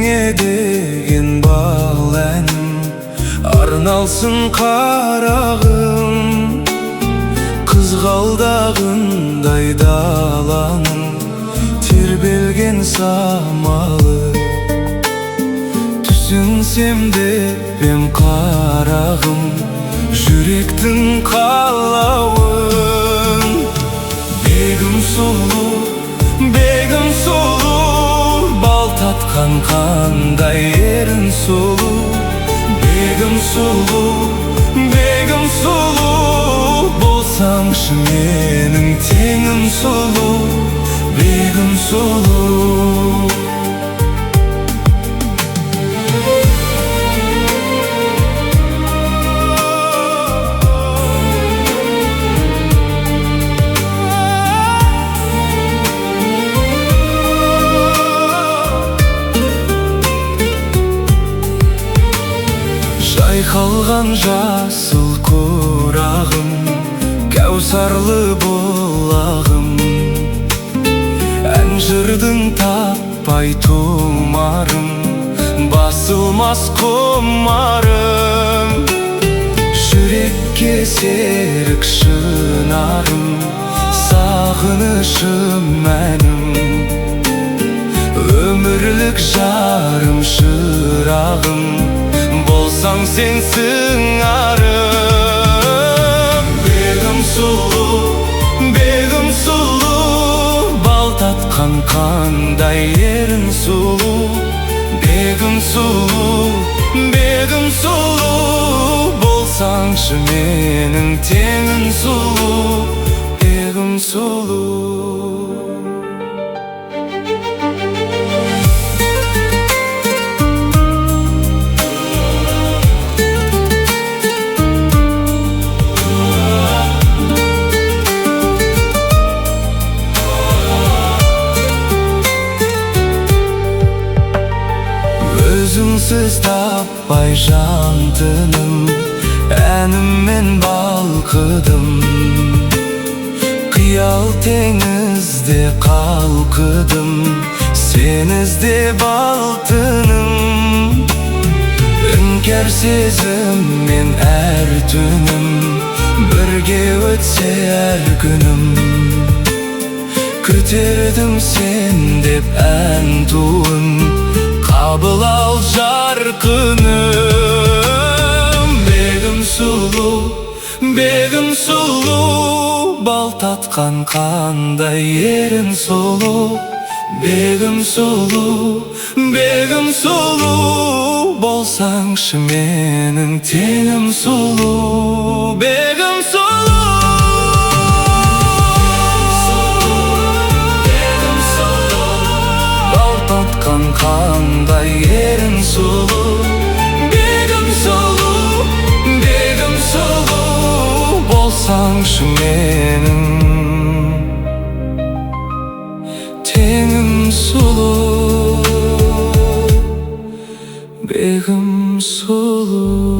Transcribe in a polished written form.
сеңе деген бал әнім арналсын қарағым. Қызғалдағындай даланың тербелген самалы, түсінсем деп ем қарағым жүректің қалауын. Бегім сұлу, бегім сұлу, бал татқан қандай ерін сұлу. Бегім сұлу, бегім сұлу, болсаңшы менің теңім сұлу. Бегім сұлу. Жайқалған жасыл құрағым, кәусарлы бұлағым, ән жырдың таппай тұмарым, басылмас құмарым. Жүрекке серік шынарым, сағынышым әнім, өмірлік жарым шырағым, болсаң сенсің арым. Бегім сұлу, бегім сұлу, бал татқан қандай ерін сұлу. Бегім сұлу, бегім сұлу, болсаңшы менің теңім сұлу. Бегім сұлу. Өзіңсіз таппай жан тыным, әніммен балқыдым. Қиял теңізде қалқыдым, сен іздеп алтыным. Іңкәр сезіммен әр түнім, бірге өтсе әр күнім. Күтердім сен деп ән туын, қабыл ал жарқыным. Бегім сұлу, бегім сұлу, бал татқан қандай ерін сұлу. Бегім сұлу, бегім сұлу, болсаңшы менің теңім сұлу. Бегім сұлу. Қандай ерін сұлу. Бегім сұлу, бегім сұлу, болсаңшы менің теңім сұлу. Бегім сұлу.